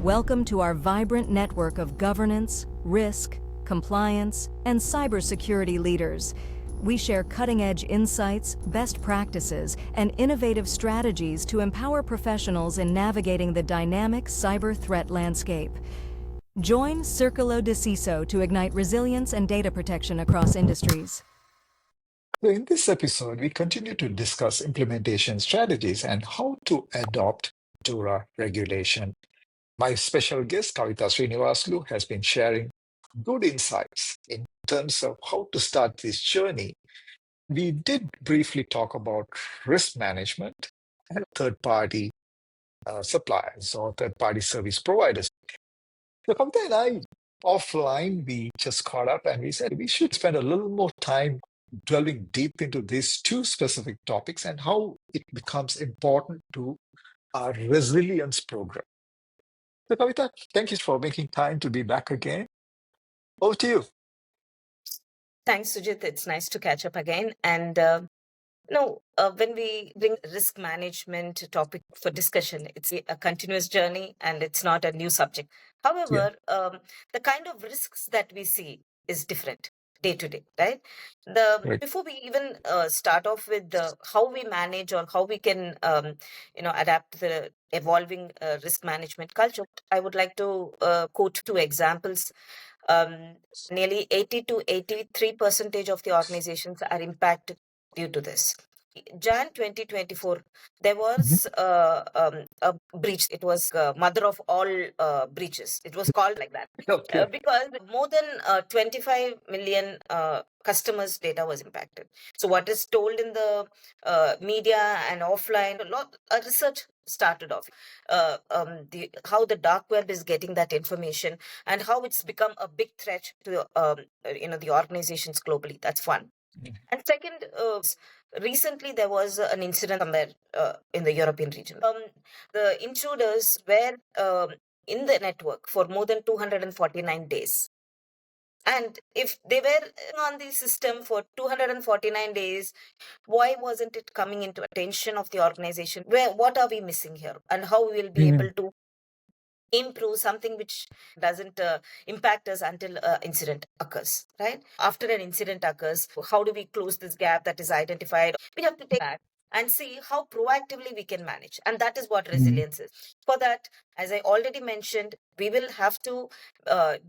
Welcome to our vibrant network of governance, risk, compliance, and cybersecurity leaders. We share cutting-edge insights, best practices, and innovative strategies to empower professionals in navigating the dynamic cyber threat landscape. Join Circolo de CISO to ignite resilience and data protection across industries. So in this episode, we continue to discuss implementation strategies and how to adopt DORA regulation. My special guest, Kavita Srinivaslu, has been sharing good insights in terms of how to start this journey. We did briefly talk about risk management and third-party suppliers or third-party service providers. So Kavita and I, offline, we just caught up and we said we should spend a little more time delving deep into these two specific topics and how it becomes important to our resilience program. So Kavita, thank you for making time to be back again. Over to you. Thanks, Sujit. It's nice to catch up again. And when we bring risk management topic for discussion, it's a continuous journey and it's not a new subject. However, the kind of risks that we see is different day to day, right? Right. Before we even start off with how we manage or how we can adapt the evolving risk management culture, I would like to quote two examples. Nearly 80 to 83% of the organizations are impacted due to this. Jan 2024, there was a breach. It was mother of all breaches. It was called like that Okay. because more than 25 million customers' data was impacted. So what is told in the media and offline, a research started off how the dark web is getting that information and how it's become a big threat to the organizations globally. That's one. And second, recently there was an incident somewhere in the European region. The intruders were in the network for more than 249 days. And if they were on the system for 249 days, why wasn't it coming into attention of the organization? What are we missing here? And how we will be able to improve something which doesn't impact us until incident occurs, right? After an incident occurs, how do we close this gap that is identified? We have to take back and see how proactively we can manage. And that is what resilience is. For that, as I already mentioned, we will have to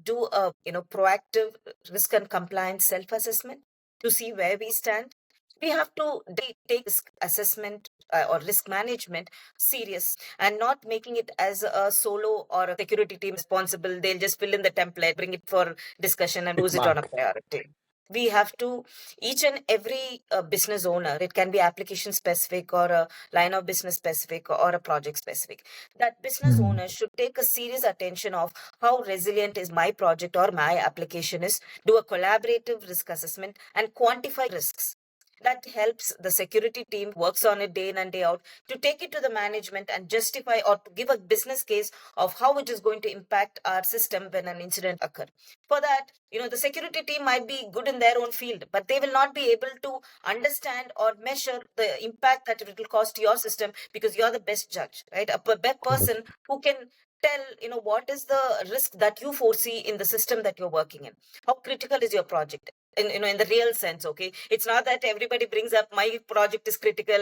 do a proactive risk and compliance self-assessment to see where we stand. We have to take risk assessment or risk management serious and not making it as a solo or a security team responsible. They'll just fill in the template, bring it for discussion and lose it on a priority. We have to, each and every business owner, it can be application specific or a line of business specific or a project specific. That business owner should take a serious attention of how resilient is my project or my application is, do a collaborative risk assessment and quantify risks. That helps the security team works on it day in and day out to take it to the management and justify or to give a business case of how it is going to impact our system when an incident occurs. For that, the security team might be good in their own field, but they will not be able to understand or measure the impact that it will cause to your system because you're the best judge, right? A best person who can tell what is the risk that you foresee in the system that you're working in. How critical is your project in the real sense? Okay, it's not that everybody brings up my project is critical,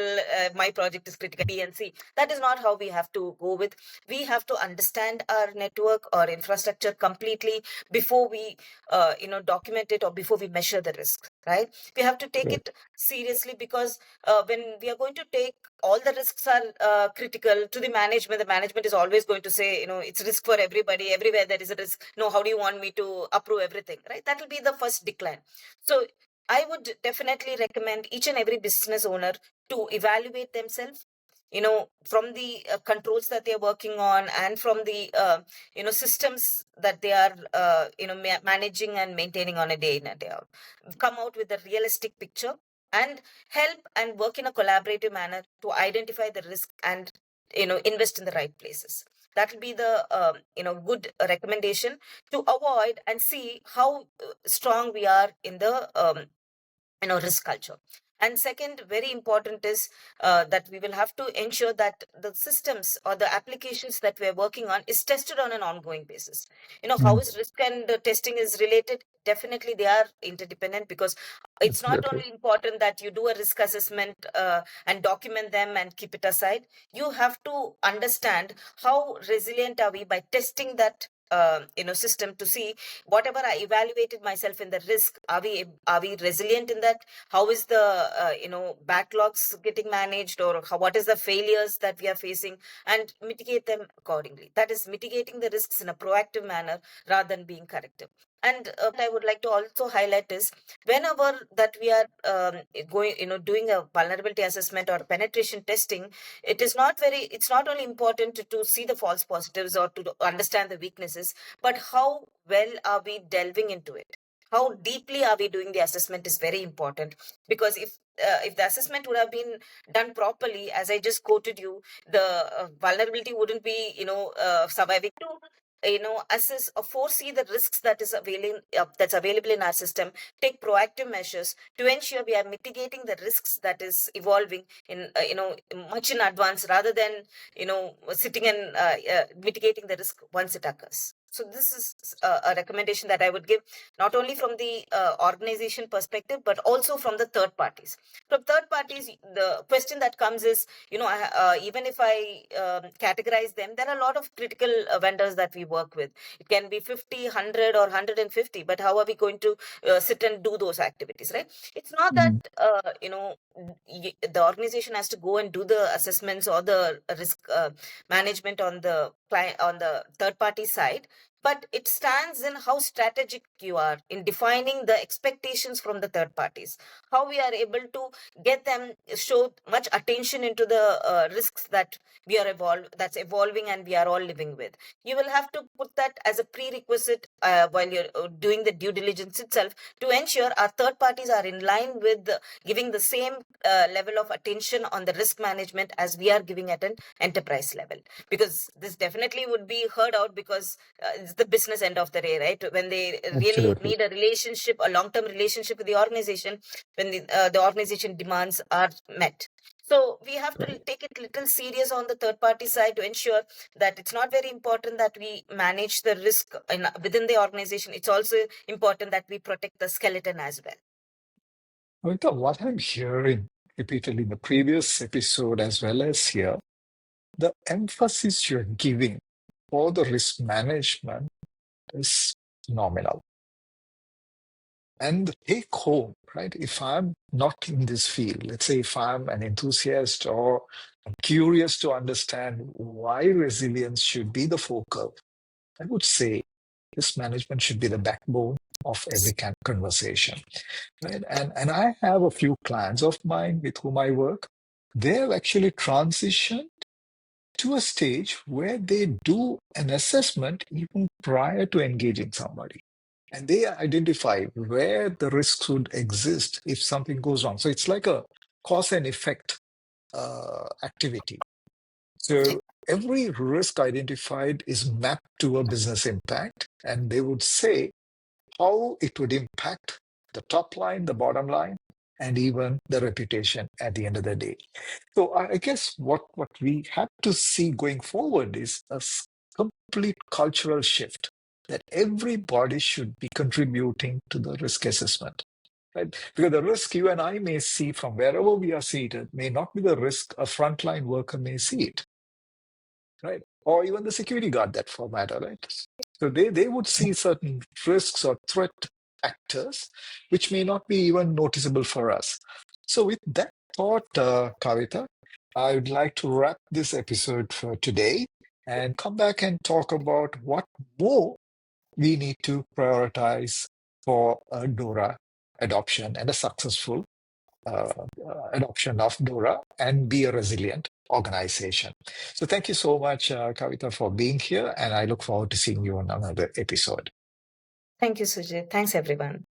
B and C. That is not how we have to go with. We have to understand our network or infrastructure completely before we document it or before we measure the risk, right? We have to take it seriously because when we are going to take all the risks are critical to the management is always going to say, it's risk for everybody, everywhere there is a risk. No, how do you want me to approve everything, right? That will be the first decline. So I would definitely recommend each and every business owner to evaluate themselves, from the controls that they're working on and from the systems that they are managing and maintaining on a day in and day out. Come out with a realistic picture and help and work in a collaborative manner to identify the risk and invest in the right places. That will be the good recommendation to avoid and see how strong we are in the risk culture. And second, very important is that we will have to ensure that the systems or the applications that we're working on is tested on an ongoing basis. How Mm, is risk and testing is related? Definitely they are interdependent, because it's not absolutely. only important that you do a risk assessment and document them and keep it aside. You have to understand how resilient are we by testing that system, to see whatever I evaluated myself in the risk, are we resilient in that? How is the backlogs getting managed, or what is the failures that we are facing, and mitigate them accordingly. That is mitigating the risks in a proactive manner rather than being corrective. And I would like to also highlight is, whenever that we are going doing a vulnerability assessment or penetration testing, it's not only important to see the false positives or to understand the weaknesses, but how well are we delving into it, how deeply are we doing the assessment is very important. Because if the assessment would have been done properly, as I just quoted you, the vulnerability wouldn't be surviving to assess or foresee the risks that's available in our system, take proactive measures to ensure we are mitigating the risks that is evolving in much in advance, rather than sitting and mitigating the risk once it occurs. So this is a recommendation that I would give, not only from the organization perspective, but also from the third parties. From third parties, the question that comes is, even if I categorize them, there are a lot of critical vendors that we work with. It can be 50, 100, or 150, but how are we going to sit and do those activities, right? It's not that Mm, the organization has to go and do the assessments or the risk management on the client, on the third party side, but it stands in how strategic you are in defining the expectations from the third parties, how we are able to get them show much attention into the risks that that's evolving and we are all living with. You will have to put that as a prerequisite while you're doing the due diligence itself, to ensure our third parties are in line with giving the same level of attention on the risk management as we are giving at an enterprise level. Because this definitely would be heard out, because it's the business end of the day, right? When they really absolutely. need a relationship, a long-term relationship with the organization, when the organization demands are met. So we have to take it little serious on the third party side, to ensure that it's not very important that we manage the risk within the organization. It's also important that we protect the skeleton as well. Kavita, what I'm hearing repeatedly in the previous episode as well as here, the emphasis you're giving for the risk management is phenomenal. And the take home, right? If I'm not in this field, let's say if I'm an enthusiast or I'm curious to understand why resilience should be the focal, I would say risk management should be the backbone of every conversation, right? And I have a few clients of mine with whom I work. They have actually transitioned to a stage where they do an assessment even prior to engaging somebody. And they identify where the risks would exist if something goes wrong. So it's like a cause and effect activity. So every risk identified is mapped to a business impact, and they would say how it would impact the top line, the bottom line, and even the reputation at the end of the day. So I guess what we have to see going forward is a complete cultural shift, that everybody should be contributing to the risk assessment. Right? Because the risk you and I may see from wherever we are seated may not be the risk a frontline worker may see it, right? Or even the security guard, that for matter, right? So they would see certain risks or threat actors which may not be even noticeable for us. So with that thought, Kavita, I would like to wrap this episode for today and come back and talk about what more we need to prioritize for a DORA adoption and a successful uh, adoption of DORA and be a resilient organization. So thank you so much, Kavita, for being here, and I look forward to seeing you on another episode. Thank you, Sujit. Thanks, everyone.